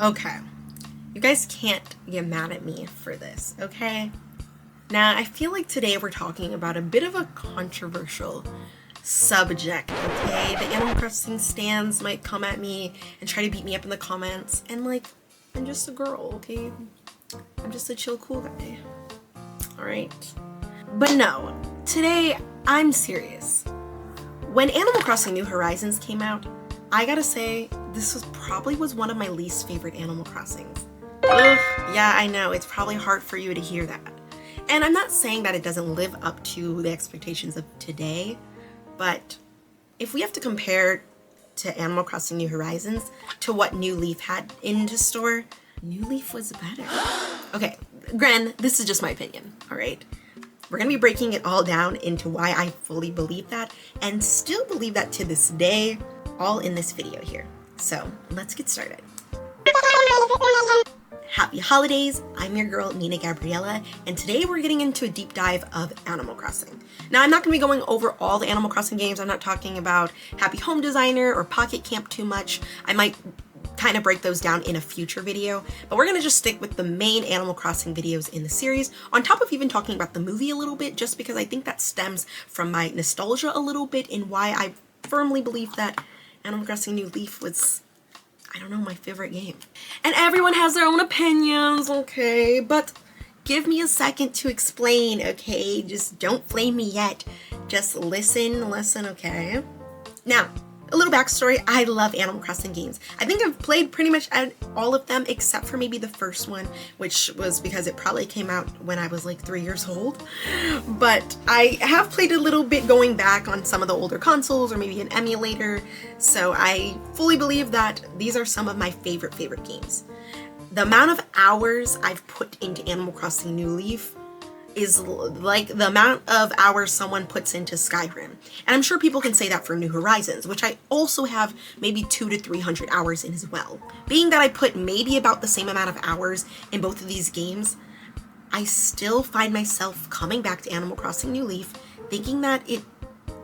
Okay, you guys can't get mad at me for this, okay? Now, I feel like today we're talking about a bit of a controversial subject, okay? The Animal Crossing stans might come at me and try to beat me up in the comments, and like, I'm just a girl, okay? I'm just a chill, cool guy, alright? But no, today I'm serious. When Animal Crossing New Horizons came out, I gotta say, this was one of my least favorite Animal Crossings. Ugh, yeah, I know, it's probably hard for you to hear that. And I'm not saying that it doesn't live up to the expectations of today, but if we have to compare to Animal Crossing New Horizons to what New Leaf had in store, New Leaf was better. Okay, Gren, this is just my opinion, alright? We're gonna be breaking it all down into why I fully believe that, and still believe that to this day, all in this video here. So, let's get started. Happy holidays, I'm your girl Nina Gabriella, and today we're getting into a deep dive of Animal Crossing. Now, I'm not going to be going over all the Animal Crossing games. I'm not talking about Happy Home Designer or Pocket Camp too much. I might kind of break those down in a future video, but we're going to just stick with the main Animal Crossing videos in the series, on top of even talking about the movie a little bit, just because I think that stems from my nostalgia a little bit and why I firmly believe that Animal Crossing New Leaf was, I don't know, my favorite game. And everyone has their own opinions, okay? But give me a second to explain, okay? Just don't flame me yet. Just listen, okay? Now, a little backstory, I love Animal Crossing games. I think I've played pretty much all of them except for maybe the first one, which was because it probably came out when I was like 3 years old. But I have played a little bit going back on some of the older consoles or maybe an emulator, so I fully believe that these are some of my favorite games. The amount of hours I've put into Animal Crossing New Leaf is like the amount of hours someone puts into Skyrim. And I'm sure people can say that for New Horizons, which I also have maybe 200 to 300 hours in as well. Being that I put maybe about the same amount of hours in both of these games, I still find myself coming back to Animal Crossing New Leaf thinking that it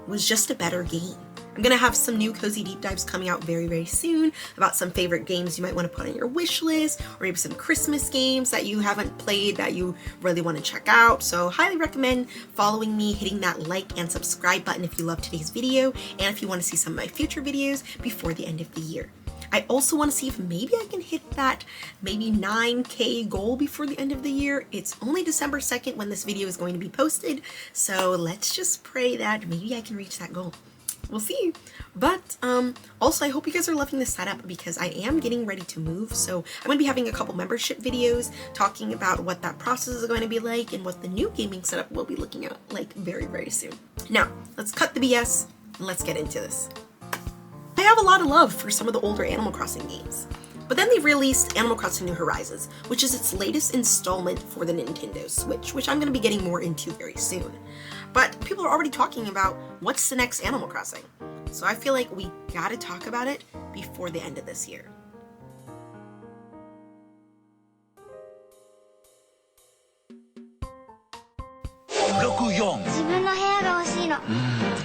was just a better game. I'm gonna have some new cozy deep dives coming out very soon about some favorite games you might want to put on your wish list, or maybe some Christmas games that you haven't played that you really want to check out. So highly recommend following me, hitting that like and subscribe button if you love today's video, and if you want to see some of my future videos before the end of the year. I also want to see if maybe I can hit that maybe 9K goal before the end of the year. It's only December 2nd when this video is going to be posted, so let's just pray that maybe I can reach that goal. We'll see. But also I hope you guys are loving this setup because I am getting ready to move, so I'm going to be having a couple membership videos talking about what that process is going to be like and what the new gaming setup will be looking at like very soon. Now, let's cut the BS and let's get into this. I have a lot of love for some of the older Animal Crossing games, but then they released Animal Crossing New Horizons, which is its latest installment for the Nintendo Switch, which I'm going to be getting more into very soon. But people are already talking about what's the next Animal Crossing, so I feel like we gotta talk about it before the end of this year. 64自分の部屋が欲しいの。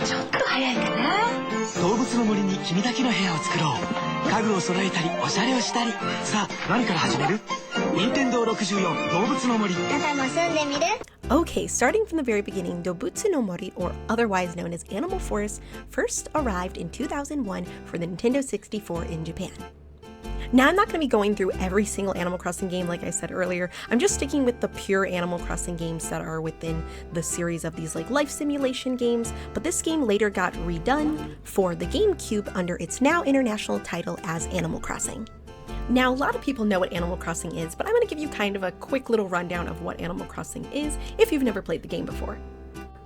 ちょっと早いかな。動物の森に君だけの部屋を作ろう。家具を揃えたりおしゃれをしたり。さあ何から始める？任天堂64動物の森。あなたも住んでみる？ Okay, starting from the very beginning, Dobutsu no Mori, or otherwise known as Animal Forest, first arrived in 2001 for the Nintendo 64 in Japan. Now, I'm not going to be going through every single Animal Crossing game like I said earlier. I'm just sticking with the pure Animal Crossing games that are within the series of these like life simulation games, but this game later got redone for the GameCube under its now international title as Animal Crossing. Now, a lot of people know what Animal Crossing is, but I'm going to give you kind of a quick little rundown of what Animal Crossing is if you've never played the game before.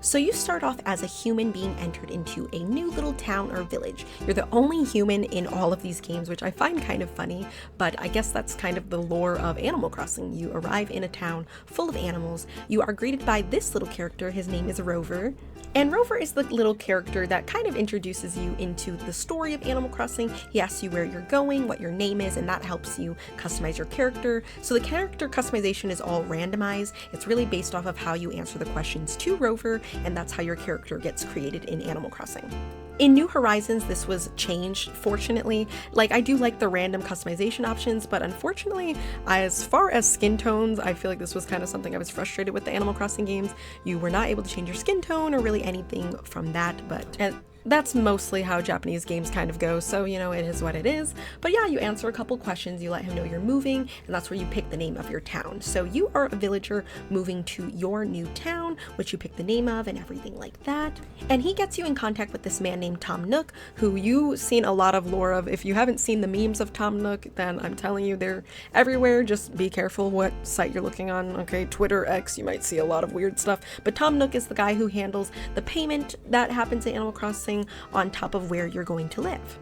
So you start off as a human being entered into a new little town or village. You're the only human in all of these games, which I find kind of funny, but I guess that's kind of the lore of Animal Crossing. You arrive in a town full of animals. You are greeted by this little character. His name is Rover. And Rover is the little character that kind of introduces you into the story of Animal Crossing. He asks you where you're going, what your name is, and that helps you customize your character. So the character customization is all randomized. It's really based off of how you answer the questions to Rover, and that's how your character gets created in Animal Crossing. In New Horizons, this was changed, fortunately. Like, I do like the random customization options, but unfortunately, as far as skin tones, I feel like this was kind of something I was frustrated with the Animal Crossing games. You were not able to change your skin tone or really anything from that, and that's mostly how Japanese games kind of go, so you know, it is what it is. But yeah, you answer a couple questions, you let him know you're moving, and that's where you pick the name of your town. So you are a villager moving to your new town, which you pick the name of and everything like that. And he gets you in contact with this man named Tom Nook, who you've seen a lot of lore of. If you haven't seen the memes of Tom Nook, then I'm telling you, they're everywhere. Just be careful what site you're looking on, okay? Twitter, X, you might see a lot of weird stuff. But Tom Nook is the guy who handles the payment that happens in Animal Crossing on top of where you're going to live.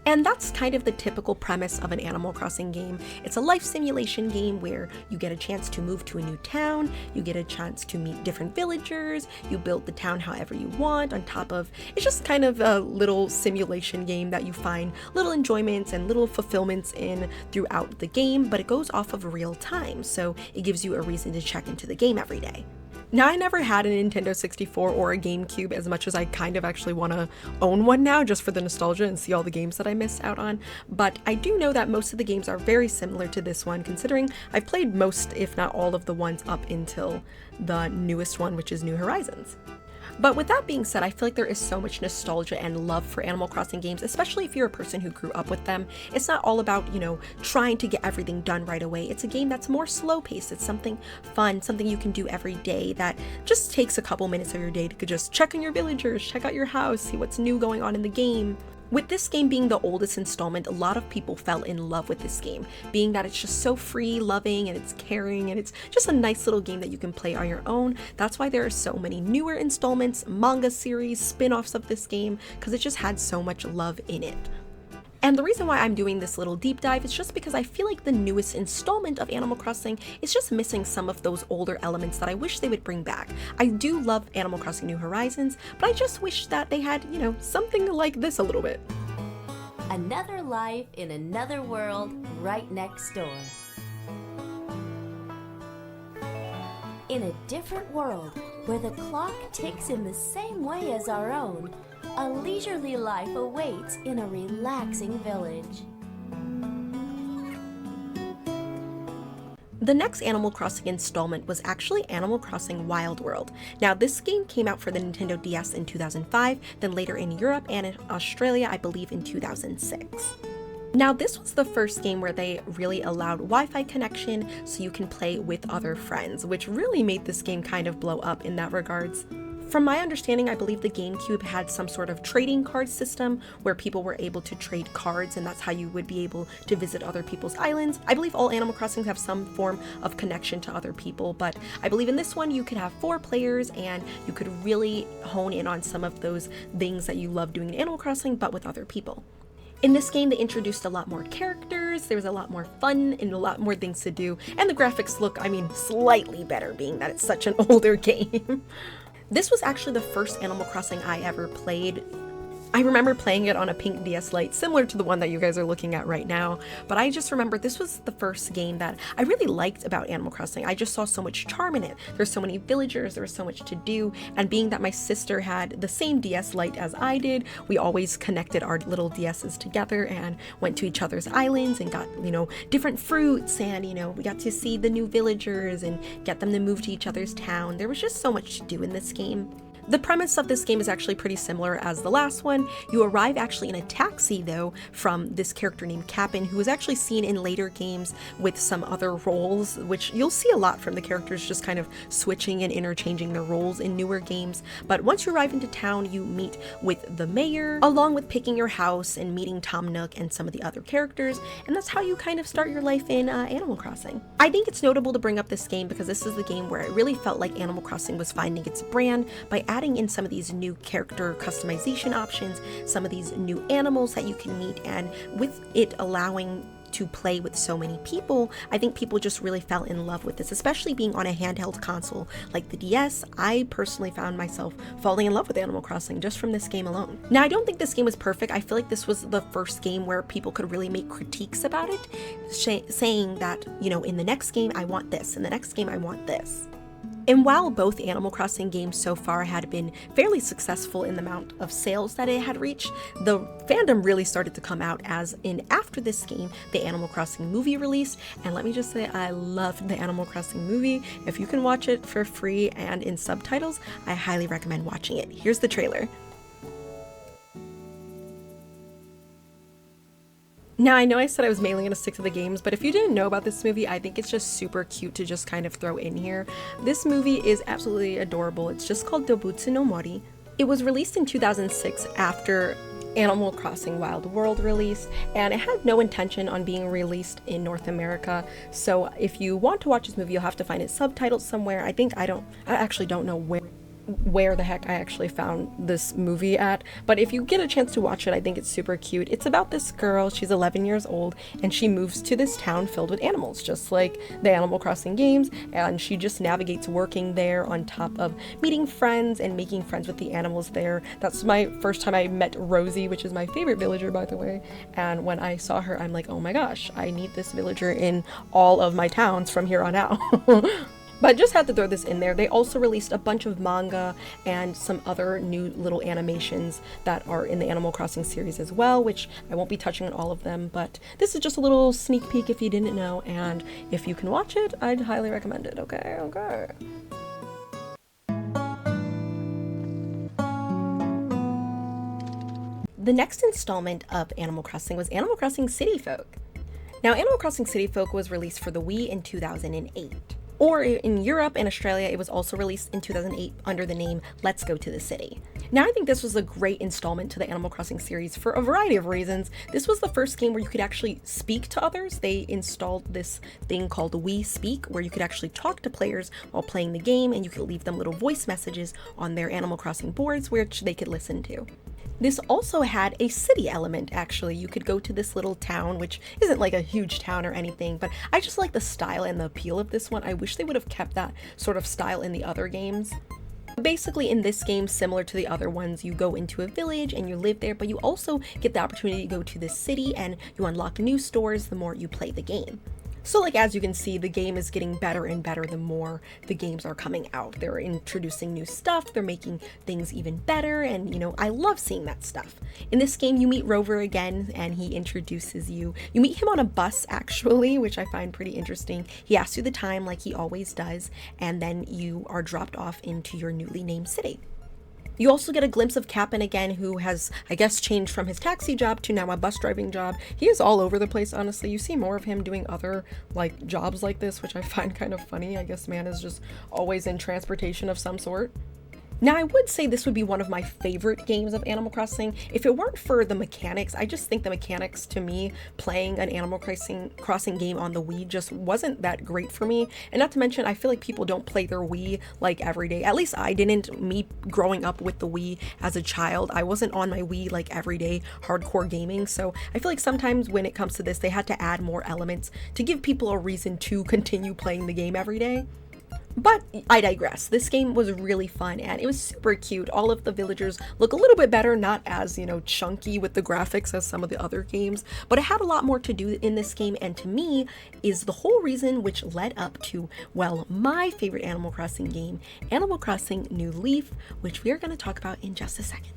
And that's kind of the typical premise of an Animal Crossing game. It's a life simulation game where you get a chance to move to a new town, you get a chance to meet different villagers, you build the town however you want on top of, it's just kind of a little simulation game that you find little enjoyments and little fulfillments in throughout the game, but it goes off of real time, so it gives you a reason to check into the game every day. Now, I never had a Nintendo 64 or a GameCube as much as I kind of actually want to own one now just for the nostalgia and see all the games that I missed out on, but I do know that most of the games are very similar to this one, considering I've played most, if not all, of the ones up until the newest one, which is New Horizons. But with that being said, I feel like there is so much nostalgia and love for Animal Crossing games, especially if you're a person who grew up with them. It's not all about, you know, trying to get everything done right away. It's a game that's more slow paced. It's something fun, something you can do every day that just takes a couple minutes of your day to just check on your villagers, check out your house, see what's new going on in the game. With this game being the oldest installment, a lot of people fell in love with this game, being that it's just so free, loving, and it's caring, and it's just a nice little game that you can play on your own. That's why there are so many newer installments, manga series, spin-offs of this game, because it just had so much love in it. And the reason why I'm doing this little deep dive is just because I feel like the newest installment of Animal Crossing is just missing some of those older elements that I wish they would bring back. I do love Animal Crossing New Horizons, but I just wish that they had, you know, something like this a little bit. Another life in another world right next door. In a different world where the clock ticks in the same way as our own, a leisurely life awaits in a relaxing village. The next Animal Crossing installment was actually Animal Crossing Wild World. Now, this game came out for the Nintendo DS in 2005, then later in Europe and in Australia, I believe in 2006. Now, this was the first game where they really allowed Wi-Fi connection so you can play with other friends, which really made this game kind of blow up in that regards. From my understanding, I believe the GameCube had some sort of trading card system where people were able to trade cards, and that's how you would be able to visit other people's islands. I believe all Animal Crossings have some form of connection to other people, but I believe in this one you could have 4 players and you could really hone in on some of those things that you love doing in Animal Crossing, but with other people. In this game, they introduced a lot more characters, there was a lot more fun and a lot more things to do, and the graphics look, I mean, slightly better, being that it's such an older game. This was actually the first Animal Crossing I ever played. I remember playing it on a pink DS Lite, similar to the one that you guys are looking at right now, but I just remember this was the first game that I really liked about Animal Crossing. I just saw so much charm in it. There's so many villagers, there was so much to do, and being that my sister had the same DS Lite as I did, we always connected our little DSs together and went to each other's islands and got, you know, different fruits, and, you know, we got to see the new villagers and get them to move to each other's town. There was just so much to do in this game. The premise of this game is actually pretty similar as the last one. You arrive actually in a taxi, though, from this character named Cap'n, who is actually seen in later games with some other roles, which you'll see a lot from the characters just kind of switching and interchanging their roles in newer games. But once you arrive into town, you meet with the mayor, along with picking your house and meeting Tom Nook and some of the other characters, and that's how you kind of start your life in Animal Crossing. I think it's notable to bring up this game because this is the game where it really felt like Animal Crossing was finding its brand by adding in some of these new character customization options, some of these new animals that you can meet, and with it allowing to play with so many people, I think people just really fell in love with this, especially being on a handheld console like the DS. I personally found myself falling in love with Animal Crossing just from this game alone. Now, I don't think this game was perfect. I feel like this was the first game where people could really make critiques about it, saying that, you know, in the next game I want this, in the next game I want this. And while both Animal Crossing games so far had been fairly successful in the amount of sales that it had reached, the fandom really started to come out as in after this game, the Animal Crossing movie released. And let me just say, I loved the Animal Crossing movie. If you can watch it for free and in subtitles, I highly recommend watching it. Here's the trailer. Now, I know I said I was mainly going to stick to the games, but if you didn't know about this movie, I think it's just super cute to just kind of throw in here. This movie is absolutely adorable. It's just called Dobutsu no Mori. It was released in 2006 after Animal Crossing Wild World release, and it had no intention on being released in North America. So if you want to watch this movie, you'll have to find it subtitled somewhere. I actually don't know where the heck I actually found this movie at, but if you get a chance to watch it, I think it's super cute. It's about this girl, she's 11 years old, and she moves to this town filled with animals, just like the Animal Crossing games, and she just navigates working there on top of meeting friends and making friends with the animals there. That's my first time I met Rosie, which is my favorite villager, by the way, and when I saw her, I'm like, oh my gosh, I need this villager in all of my towns from here on out. But I just had to throw this in there. They also released a bunch of manga and some other new little animations that are in the Animal Crossing series as well, which I won't be touching on all of them, but this is just a little sneak peek if you didn't know, and if you can watch it, I'd highly recommend it, okay? The next installment of Animal Crossing was Animal Crossing City Folk. Now, Animal Crossing City Folk was released for the Wii in 2008. Or in Europe and Australia, it was also released in 2008 under the name Let's Go to the City. Now, I think this was a great installment to the Animal Crossing series for a variety of reasons. This was the first game where you could actually speak to others. They installed this thing called We Speak, where you could actually talk to players while playing the game, and you could leave them little voice messages on their Animal Crossing boards, which they could listen to. This also had a city element, actually. You could go to this little town, which isn't like a huge town or anything, but I just like the style and the appeal of this one. I wish they would have kept that sort of style in the other games. Basically, in this game, similar to the other ones, you go into a village and you live there, but you also get the opportunity to go to this city and you unlock new stores the more you play the game. So like, as you can see, the game is getting better and better the more the games are coming out. They're introducing new stuff, they're making things even better, and you know, I love seeing that stuff. In this game, you meet Rover again, and he introduces you. You meet him on a bus, actually, which I find pretty interesting. He asks you the time like he always does, and then you are dropped off into your newly named city. You also get a glimpse of Cap'n again, who has, I guess, changed from his taxi job to now a bus driving job. He is all over the place, honestly. You see more of him doing other, like, jobs like this, which I find kind of funny. I guess man is just always in transportation of some sort. Now, I would say this would be one of my favorite games of Animal Crossing. If it weren't for the mechanics, I just think the mechanics, to me, playing an Animal Crossing game on the Wii just wasn't that great for me. And not to mention, I feel like people don't play their Wii like every day. At least I didn't. Me growing up with the Wii as a child, I wasn't on my Wii like every day hardcore gaming. So I feel like sometimes when it comes to this, they had to add more elements to give people a reason to continue playing the game every day. But I digress. This game was really fun and it was super cute. All of the villagers look a little bit better, not as, you know, chunky with the graphics as some of the other games, but it had a lot more to do in this game, and to me is the whole reason which led up to, well, my favorite Animal Crossing game, Animal Crossing New Leaf, which we are going to talk about in just a second.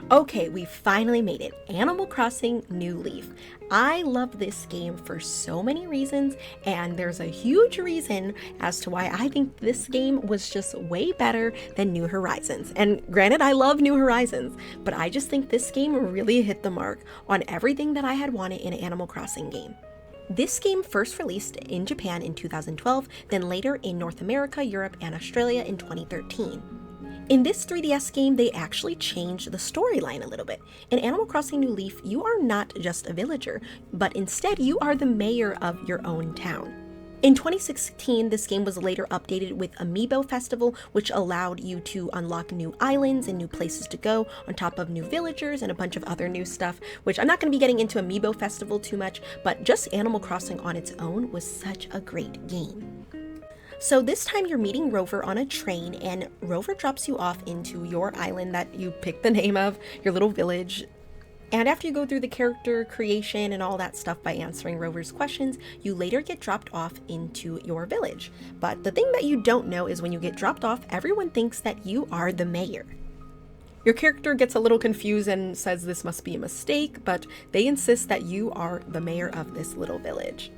Okay, we finally made it. Animal Crossing New Leaf. I love this game for so many reasons, and there's a huge reason as to why I think this game was just way better than New Horizons. And granted, I love New Horizons, but I just think this game really hit the mark on everything that I had wanted in an Animal Crossing game. This game first released in Japan in 2012, then later in North America, Europe, and Australia in 2013. In this 3DS game, they actually changed the storyline a little bit. In Animal Crossing New Leaf, you are not just a villager, but instead you are the mayor of your own town. In 2016, this game was later updated with Amiibo Festival, which allowed you to unlock new islands and new places to go, on top of new villagers and a bunch of other new stuff, which I'm not going to be getting into Amiibo Festival too much, but just Animal Crossing on its own was such a great game. So this time you're meeting Rover on a train, and Rover drops you off into your island that you picked the name of, your little village. And after you go through the character creation and all that stuff by answering Rover's questions, you later get dropped off into your village. But the thing that you don't know is when you get dropped off, everyone thinks that you are the mayor. Your character gets a little confused and says this must be a mistake, but they insist that you are the mayor of this little village.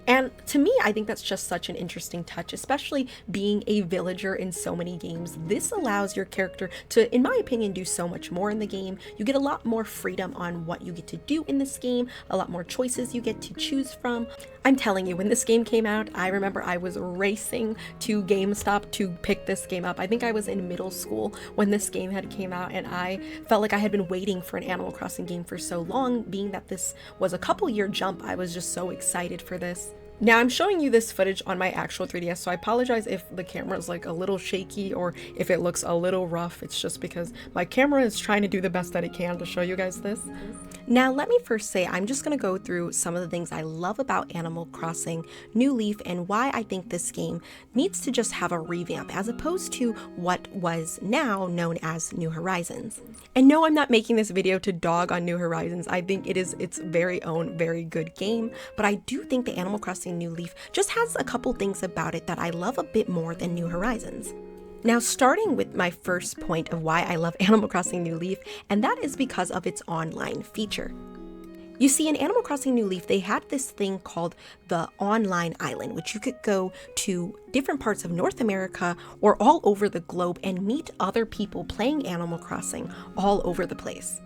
And to me, I think that's just such an interesting touch, especially being a villager in so many games. This allows your character to, in my opinion, do so much more in the game. You get a lot more freedom on what you get to do in this game, a lot more choices you get to choose from. I'm telling you, when this game came out, I remember I was racing to GameStop to pick this game up. I think I was in middle school when this game had came out, and I felt like I had been waiting for an Animal Crossing game for so long. Being that this was a couple-year jump, I was just so excited for this. Now I'm showing you this footage on my actual 3DS, so I apologize if the camera is like a little shaky or if it looks a little rough. It's just because my camera is trying to do the best that it can to show you guys this. Now let me first say I'm just going to go through some of the things I love about Animal Crossing New Leaf and why I think this game needs to just have a revamp as opposed to what was now known as New Horizons. And no, I'm not making this video to dog on New Horizons. I think it is its very own very good game, but I do think the Animal Crossing New Leaf just has a couple things about it that I love a bit more than New Horizons. Now, starting with my first point of why I love Animal Crossing New Leaf, and that is because of its online feature. You see, in Animal Crossing New Leaf, they had this thing called the Online Island, which you could go to different parts of North America or all over the globe and meet other people playing Animal Crossing all over the place.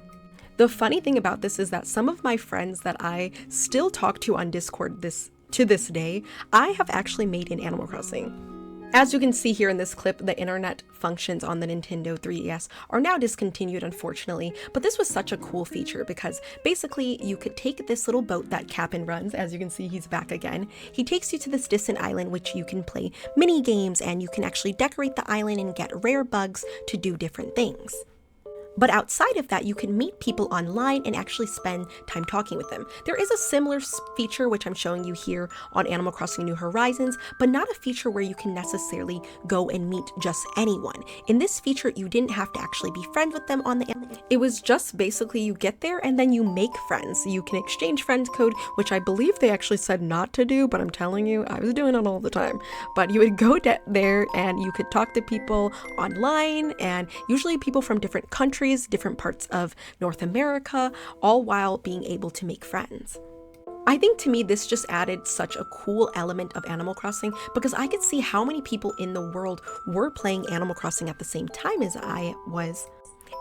The funny thing about this is that some of my friends that I still talk to on Discord to this day, I have actually made in Animal Crossing. As you can see here in this clip, the internet functions on the Nintendo 3DS are now discontinued, unfortunately, but this was such a cool feature because basically you could take this little boat that Cap'n runs. As you can see, he's back again. He takes you to this distant island, which you can play mini games, and you can actually decorate the island and get rare bugs to do different things. But outside of that, you can meet people online and actually spend time talking with them. There is a similar feature, which I'm showing you here on Animal Crossing New Horizons, but not a feature where you can necessarily go and meet just anyone. In this feature, you didn't have to actually be friends with them on the island. It was just basically you get there and then you make friends. You can exchange friend code, which I believe they actually said not to do, but I'm telling you, I was doing it all the time. But you would go there and you could talk to people online, and usually people from different countries, different parts of North America, all while being able to make friends. I think to me this just added such a cool element of Animal Crossing because I could see how many people in the world were playing Animal Crossing at the same time as I was.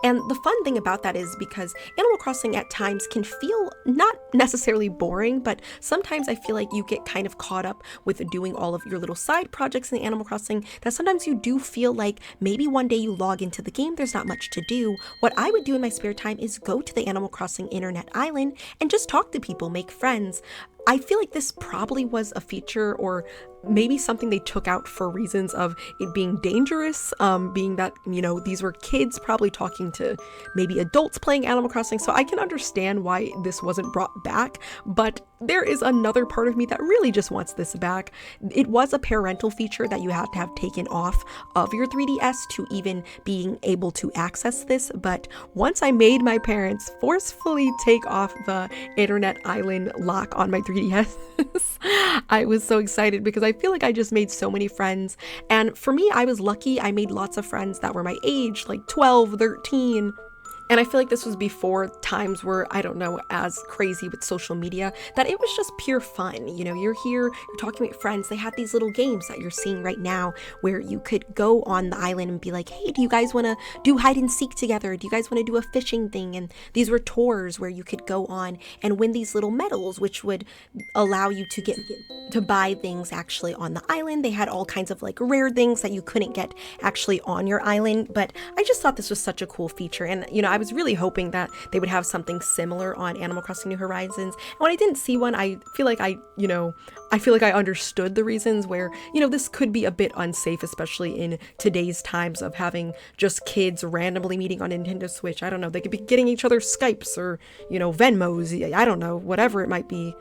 And the fun thing about that is because Animal Crossing at times can feel not necessarily boring, but sometimes I feel like you get kind of caught up with doing all of your little side projects in Animal Crossing that sometimes you do feel like maybe one day you log into the game, there's not much to do. What I would do in my spare time is go to the Animal Crossing Internet Island and just talk to people, make friends. I feel like this probably was a feature or maybe something they took out for reasons of it being dangerous, being that, you know, these were kids probably talking to maybe adults playing Animal Crossing, so I can understand why this wasn't brought back, but there is another part of me that really just wants this back. It was a parental feature that you had to have taken off of your 3DS to even being able to access this, but once I made my parents forcefully take off the Internet Island lock on my 3DS, I was so excited because I feel like I just made so many friends. And for me, I was lucky. I made lots of friends that were my age, like 12, 13. And I feel like this was before times were, I don't know, as crazy with social media, that it was just pure fun. You know, you're here, you're talking with friends. They had these little games that you're seeing right now where you could go on the island and be like, hey, do you guys want to do hide and seek together? Do you guys want to do a fishing thing? And these were tours where you could go on and win these little medals, which would allow you to buy things actually on the island. They had all kinds of like rare things that you couldn't get actually on your island. But I just thought this was such a cool feature. And, you know, I was really hoping that they would have something similar on Animal Crossing New Horizons. And when I didn't see one, I feel like I understood the reasons where, you know, this could be a bit unsafe, especially in today's times of having just kids randomly meeting on Nintendo Switch. I don't know, they could be getting each other Skypes or, you know, Venmos, I don't know, whatever it might be.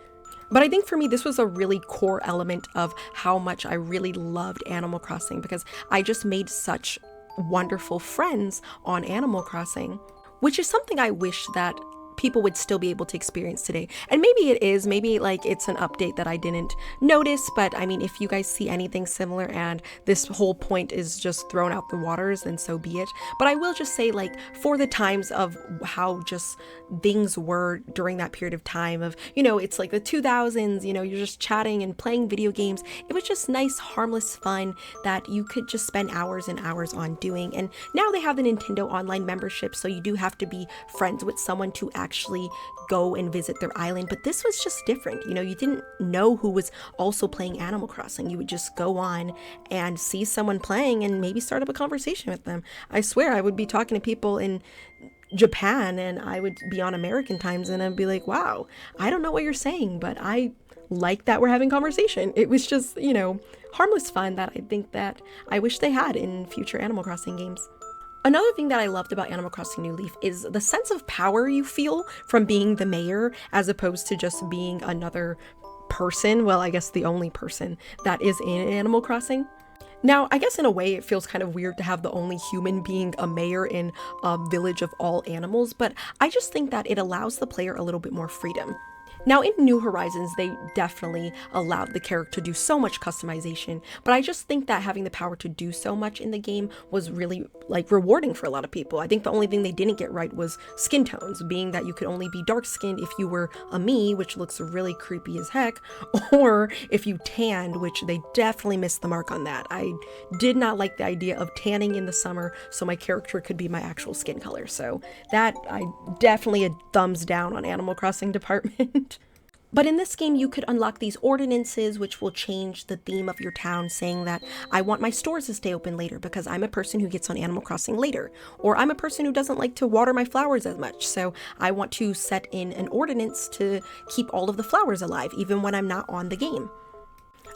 But I think for me, this was a really core element of how much I really loved Animal Crossing, because I just made such wonderful friends on Animal Crossing, which is something I wish that people would still be able to experience today. And maybe it is, maybe like it's an update that I didn't notice, but I mean, if you guys see anything similar and this whole point is just thrown out the waters, then so be it. But I will just say, like, for the times of how just things were during that period of time of, you know, it's like the 2000s, you know, you're just chatting and playing video games. It was just nice, harmless fun that you could just spend hours and hours on doing. And now they have the Nintendo Online membership, so you do have to be friends with someone to actually go and visit their island. But this was just different. You know, you didn't know who was also playing Animal Crossing. You would just go on and see someone playing and maybe start up a conversation with them. I swear I would be talking to people in Japan and I would be on American times and I'd be like, wow, I don't know what you're saying, but I like that we're having conversation. It was just, you know, harmless fun that I think that I wish they had in future Animal Crossing games. Another thing that I loved about Animal Crossing New Leaf is the sense of power you feel from being the mayor as opposed to just being another person. Well, I guess the only person that is in Animal Crossing. Now, I guess in a way it feels kind of weird to have the only human being a mayor in a village of all animals, but I just think that it allows the player a little bit more freedom. Now, in New Horizons, they definitely allowed the character to do so much customization, but I just think that having the power to do so much in the game was really, like, rewarding for a lot of people. I think the only thing they didn't get right was skin tones, being that you could only be dark-skinned if you were a me, which looks really creepy as heck, or if you tanned, which they definitely missed the mark on that. I did not like the idea of tanning in the summer so my character could be my actual skin color, so that I definitely a thumbs down on Animal Crossing department. But in this game, you could unlock these ordinances, which will change the theme of your town, saying that I want my stores to stay open later because I'm a person who gets on Animal Crossing later, or I'm a person who doesn't like to water my flowers as much, so I want to set in an ordinance to keep all of the flowers alive, even when I'm not on the game.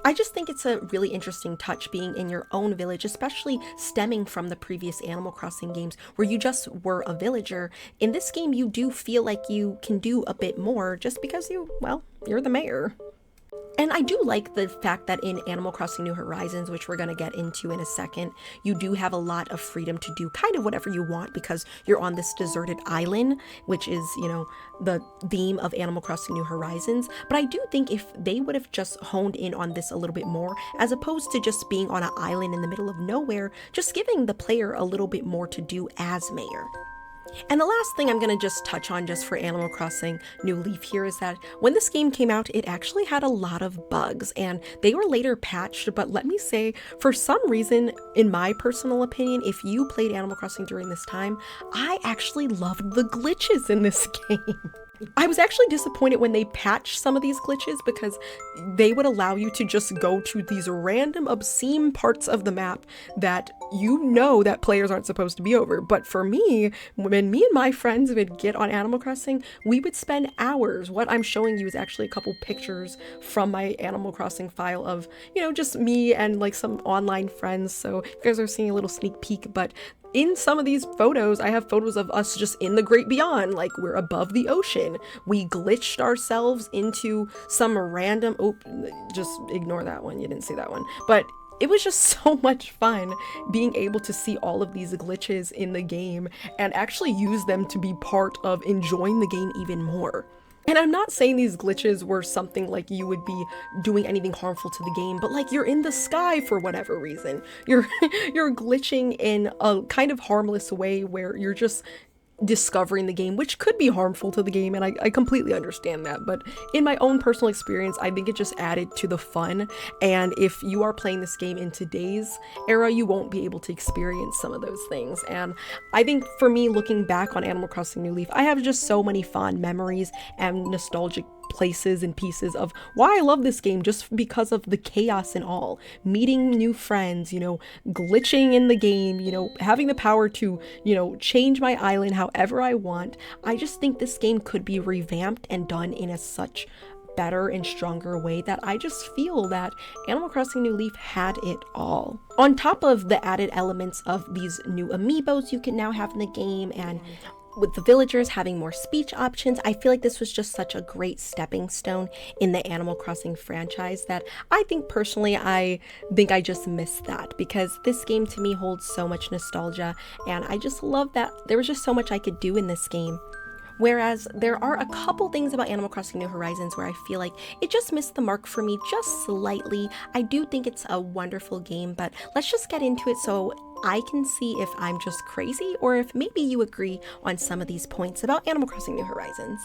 I just think it's a really interesting touch being in your own village, especially stemming from the previous Animal Crossing games where you just were a villager. In this game, you do feel like you can do a bit more just because you're the mayor. And I do like the fact that in Animal Crossing New Horizons, which we're going to get into in a second, you do have a lot of freedom to do kind of whatever you want because you're on this deserted island, which is, you know, the theme of Animal Crossing New Horizons. But I do think if they would have just honed in on this a little bit more, as opposed to just being on an island in the middle of nowhere, just giving the player a little bit more to do as mayor. And the last thing I'm going to just touch on just for Animal Crossing New Leaf here is that when this game came out, it actually had a lot of bugs and they were later patched, but let me say, for some reason, in my personal opinion, if you played Animal Crossing during this time, I actually loved the glitches in this game. I was actually disappointed when they patched some of these glitches because they would allow you to just go to these random obscene parts of the map that you know that players aren't supposed to be over. But for me, when me and my friends would get on Animal Crossing, we would spend hours. What I'm showing you is actually a couple pictures from my Animal Crossing file of, you know, just me and like some online friends. So you guys are seeing a little sneak peek, but in some of these photos, I have photos of us just in the great beyond, like we're above the ocean. We glitched ourselves into some random, just ignore that one, you didn't see that one. But it was just so much fun being able to see all of these glitches in the game and actually use them to be part of enjoying the game even more. And I'm not saying these glitches were something like you would be doing anything harmful to the game, but like you're in the sky for whatever reason. You're glitching in a kind of harmless way where you're just discovering the game, which could be harmful to the game, and I completely understand that, but in my own personal experience, I think it just added to the fun, and if you are playing this game in today's era, you won't be able to experience some of those things. And I think for me, looking back on Animal Crossing New Leaf, I have just so many fond memories and nostalgic places and pieces of why I love this game, just because of the chaos and all, meeting new friends, you know, glitching in the game, you know, having the power to, you know, change my island however I want. I just think this game could be revamped and done in a such better and stronger way that I just feel that Animal Crossing New Leaf had it all. On top of the added elements of these new amiibos you can now have in the game and with the villagers having more speech options, I feel like this was just such a great stepping stone in the Animal Crossing franchise that I think personally I just missed that, because this game to me holds so much nostalgia, and I just love that there was just so much I could do in this game. Whereas there are a couple things about Animal Crossing New Horizons where I feel like it just missed the mark for me just slightly. I do think it's a wonderful game, but let's just get into it so I can see if I'm just crazy or if maybe you agree on some of these points about Animal Crossing New Horizons.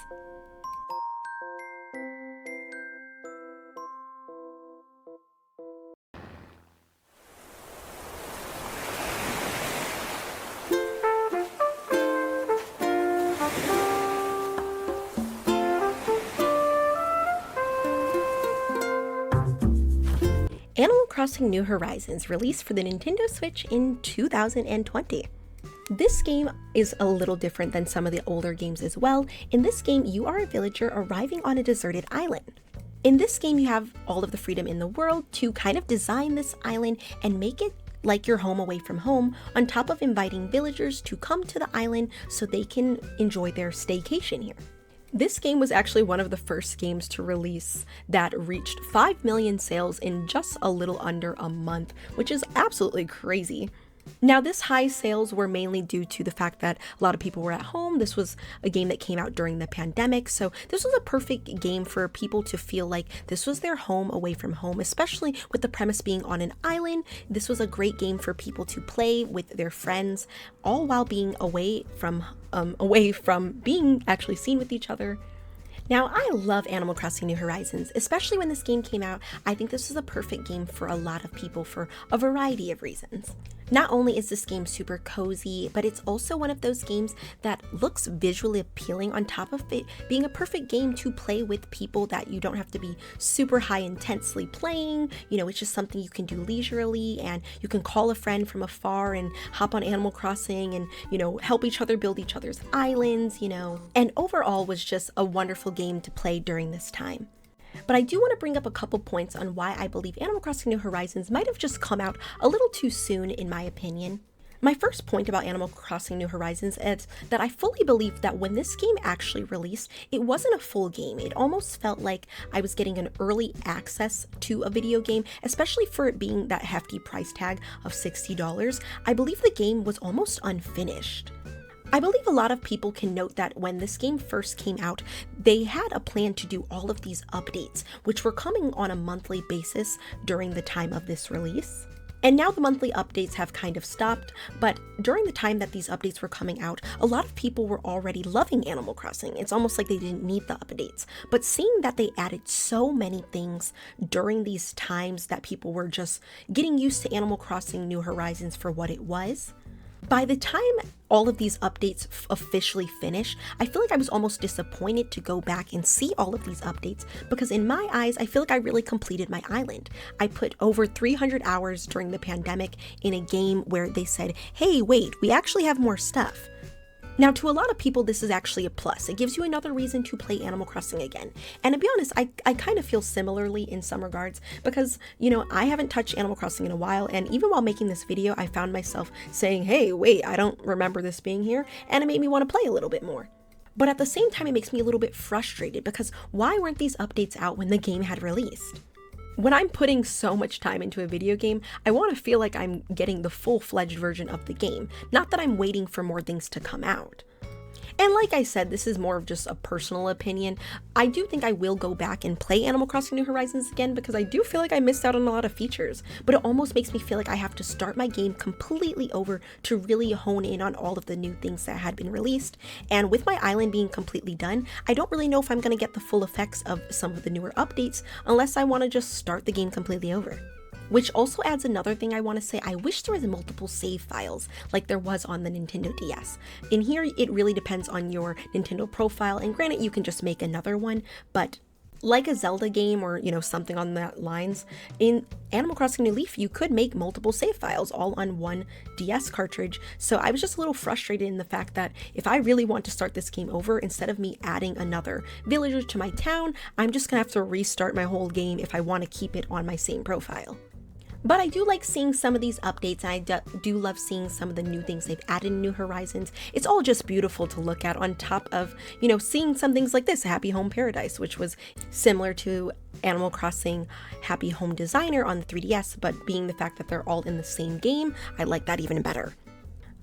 Animal Crossing New Horizons released for the Nintendo Switch in 2020. This game is a little different than some of the older games as well. In this game, you are a villager arriving on a deserted island. In this game, you have all of the freedom in the world to kind of design this island and make it like your home away from home, on top of inviting villagers to come to the island so they can enjoy their staycation here. This game was actually one of the first games to release that reached 5 million sales in just a little under a month, which is absolutely crazy. Now, this high sales were mainly due to the fact that a lot of people were at home. This was a game that came out during the pandemic, so this was a perfect game for people to feel like this was their home away from home, especially with the premise being on an island. This was a great game for people to play with their friends, all while being away from being actually seen with each other. Now, I love Animal Crossing New Horizons, especially when this game came out. I think this was a perfect game for a lot of people for a variety of reasons. Not only is this game super cozy, but it's also one of those games that looks visually appealing, on top of it being a perfect game to play with people that you don't have to be super high intensely playing. You know, it's just something you can do leisurely, and you can call a friend from afar and hop on Animal Crossing and, you know, help each other build each other's islands, you know. And overall was just a wonderful game to play during this time. But I do want to bring up a couple points on why I believe Animal Crossing New Horizons might have just come out a little too soon, in my opinion. My first point about Animal Crossing New Horizons is that I fully believe that when this game actually released, it wasn't a full game. It almost felt like I was getting an early access to a video game, especially for it being that hefty price tag of $60. I believe the game was almost unfinished. I believe a lot of people can note that when this game first came out, they had a plan to do all of these updates, which were coming on a monthly basis during the time of this release. And now the monthly updates have kind of stopped, but during the time that these updates were coming out, a lot of people were already loving Animal Crossing. It's almost like they didn't need the updates. But seeing that they added so many things during these times that people were just getting used to Animal Crossing New Horizons for what it was, by the time all of these updates officially finished, I feel like I was almost disappointed to go back and see all of these updates, because in my eyes, I feel like I really completed my island. I put over 300 hours during the pandemic in a game where they said, hey, wait, we actually have more stuff. Now, to a lot of people, this is actually a plus. It gives you another reason to play Animal Crossing again. And to be honest, I kind of feel similarly in some regards, because, you know, I haven't touched Animal Crossing in a while, and even while making this video, I found myself saying, hey, wait, I don't remember this being here, and it made me want to play a little bit more. But at the same time, it makes me a little bit frustrated, because why weren't these updates out when the game had released? When I'm putting so much time into a video game, I want to feel like I'm getting the full-fledged version of the game, not that I'm waiting for more things to come out. And like I said, this is more of just a personal opinion. I do think I will go back and play Animal Crossing New Horizons again, because I do feel like I missed out on a lot of features, but it almost makes me feel like I have to start my game completely over to really hone in on all of the new things that had been released. And with my island being completely done, I don't really know if I'm going to get the full effects of some of the newer updates unless I want to just start the game completely over. Which also adds another thing I want to say. I wish there was multiple save files like there was on the Nintendo DS. In here, it really depends on your Nintendo profile, and granted, you can just make another one, but like a Zelda game or, you know, something on that lines, in Animal Crossing New Leaf, you could make multiple save files all on one DS cartridge. So I was just a little frustrated in the fact that if I really want to start this game over, instead of me adding another villager to my town, I'm just gonna have to restart my whole game if I want to keep it on my same profile. But I do like seeing some of these updates, and I do love seeing some of the new things they've added in New Horizons. It's all just beautiful to look at, on top of, seeing some things like this, Happy Home Paradise, which was similar to Animal Crossing Happy Home Designer on the 3DS, but being the fact that they're all in the same game, I like that even better.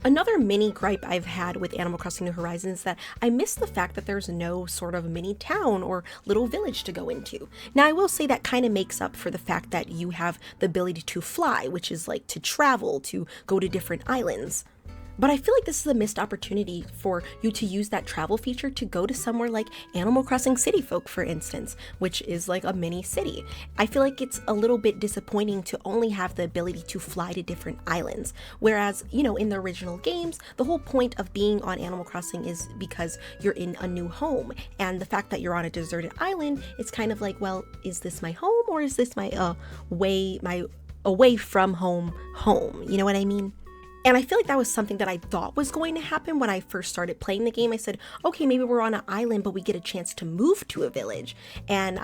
Another mini gripe I've had with Animal Crossing New Horizons is that I miss the fact that there's no sort of mini town or little village to go into. Now, I will say that kind of makes up for the fact that you have the ability to fly, which is like to travel, to go to different islands. But I feel like this is a missed opportunity for you to use that travel feature to go to somewhere like Animal Crossing City Folk, for instance, which is like a mini city. I feel like it's a little bit disappointing to only have the ability to fly to different islands. Whereas, in the original games, the whole point of being on Animal Crossing is because you're in a new home. And the fact that you're on a deserted island, it's kind of like, well, is this my home, or is this my away from home? You know what I mean? And I feel like that was something that I thought was going to happen when I first started playing the game. I said, okay, maybe we're on an island, but we get a chance to move to a village. And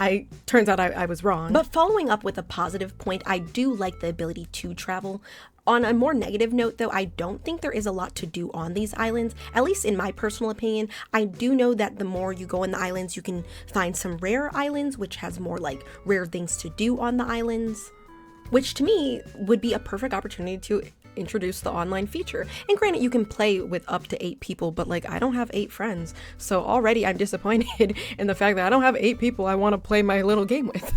turns out I was wrong. But following up with a positive point, I do like the ability to travel. On a more negative note, though, I don't think there is a lot to do on these islands, at least in my personal opinion. I do know that the more you go in the islands, you can find some rare islands, which has more like rare things to do on the islands, which to me would be a perfect opportunity to introduce the online feature. And granted, you can play with up to 8 people, but like, I don't have 8 friends, so already I'm disappointed in the fact that I don't have 8 people I want to play my little game with.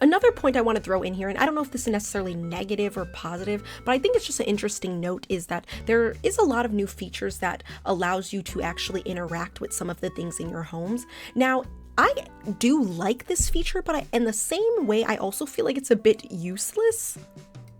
Another point I want to throw in here, and I don't know if this is necessarily negative or positive, but I think it's just an interesting note, is that there is a lot of new features that allows you to actually interact with some of the things in your homes. Now, I do like this feature, but in the same way, I also feel like it's a bit useless.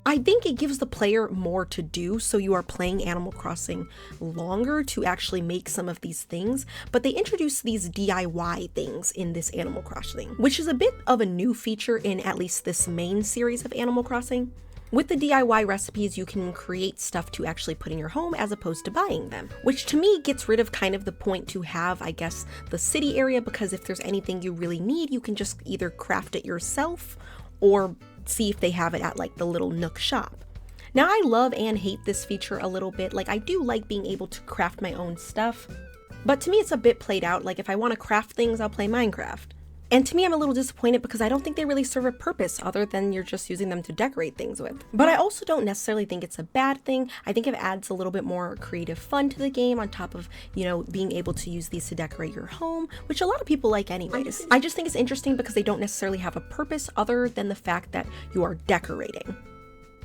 I think it gives the player more to do, so you are playing Animal Crossing longer to actually make some of these things, but they introduce these DIY things in this Animal Crossing, which is a bit of a new feature in at least this main series of Animal Crossing. With the DIY recipes, you can create stuff to actually put in your home as opposed to buying them, which to me gets rid of kind of the point to have, I guess, the city area, because if there's anything you really need, you can just either craft it yourself or see if they have it at like the little Nook shop. Now, I love and hate this feature a little bit. Like, I do like being able to craft my own stuff, but to me it's a bit played out. Like, if I want to craft things, I'll play Minecraft. And to me, I'm a little disappointed because I don't think they really serve a purpose other than you're just using them to decorate things with. But I also don't necessarily think it's a bad thing. I think it adds a little bit more creative fun to the game on top of, being able to use these to decorate your home, which a lot of people like anyways. I just think it's interesting because they don't necessarily have a purpose other than the fact that you are decorating.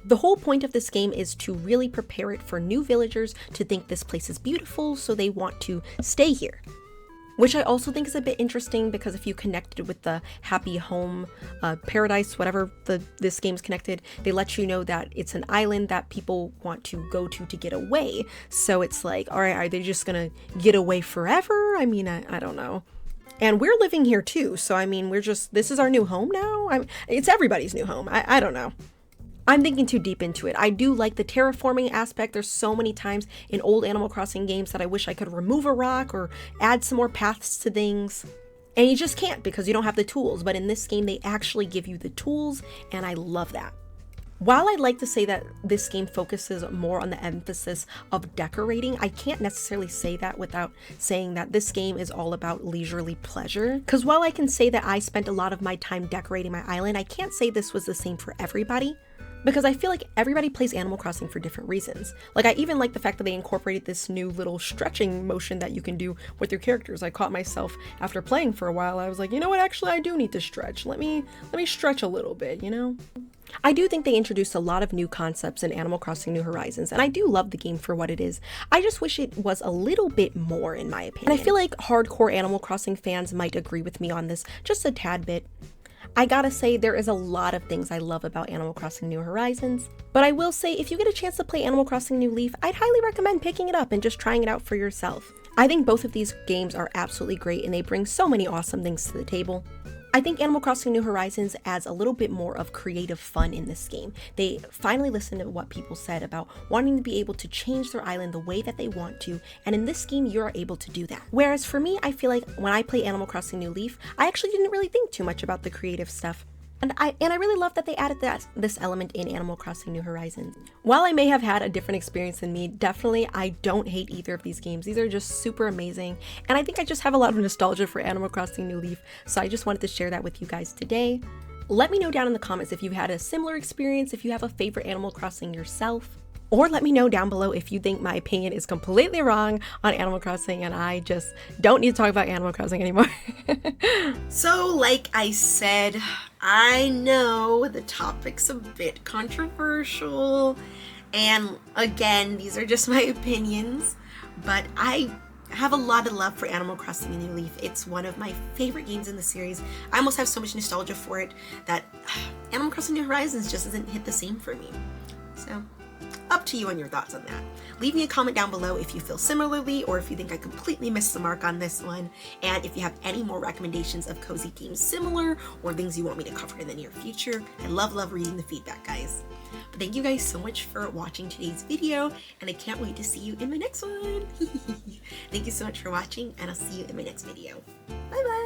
The whole point of this game is to really prepare it for new villagers to think this place is beautiful, so they want to stay here. Which I also think is a bit interesting, because if you connected with the Happy Home Paradise, whatever this game's connected, they let you know that it's an island that people want to go to get away. So it's like, all right, are they just gonna get away forever? I mean, I don't know. And we're living here too, so I mean, this is our new home now? It's everybody's new home. I don't know. I'm thinking too deep into it. I do like the terraforming aspect. There's so many times in old Animal Crossing games that I wish I could remove a rock or add some more paths to things. And you just can't because you don't have the tools. But in this game, they actually give you the tools, and I love that. While I'd like to say that this game focuses more on the emphasis of decorating, I can't necessarily say that without saying that this game is all about leisurely pleasure. Because while I can say that I spent a lot of my time decorating my island, I can't say this was the same for everybody. Because I feel like everybody plays Animal Crossing for different reasons. Like, I even like the fact that they incorporated this new little stretching motion that you can do with your characters. I caught myself after playing for a while. I was like, you know what, actually I do need to stretch. Let me stretch a little bit, I do think they introduced a lot of new concepts in Animal Crossing New Horizons, and I do love the game for what it is. I just wish it was a little bit more, in my opinion. And I feel like hardcore Animal Crossing fans might agree with me on this just a tad bit. I gotta say, there is a lot of things I love about Animal Crossing New Horizons, but I will say if you get a chance to play Animal Crossing New Leaf, I'd highly recommend picking it up and just trying it out for yourself. I think both of these games are absolutely great, and they bring so many awesome things to the table. I think Animal Crossing New Horizons adds a little bit more of creative fun in this game. They finally listened to what people said about wanting to be able to change their island the way that they want to, and in this game you're able to do that. Whereas for me, I feel like when I play Animal Crossing New Leaf, I actually didn't really think too much about the creative stuff. And I really love that they added this element in Animal Crossing New Horizons. While I may have had a different experience than me, definitely I don't hate either of these games. These are just super amazing, and I think I just have a lot of nostalgia for Animal Crossing New Leaf, so I just wanted to share that with you guys today. Let me know down in the comments if you've had a similar experience, if you have a favorite Animal Crossing yourself. Or let me know down below if you think my opinion is completely wrong on Animal Crossing and I just don't need to talk about Animal Crossing anymore. So like I said, I know the topic's a bit controversial, and again, these are just my opinions, but I have a lot of love for Animal Crossing New Leaf. It's one of my favorite games in the series. I almost have so much nostalgia for it that Animal Crossing New Horizons just doesn't hit the same for me. So up to you on your thoughts on that. Leave me a comment down below if you feel similarly or if you think I completely missed the mark on this one, and if you have any more recommendations of cozy games similar or things you want me to cover in the near future. I love reading the feedback, guys. But thank you guys so much for watching today's video, and I can't wait to see you in my next one. Thank you so much for watching, and I'll see you in my next video. Bye bye!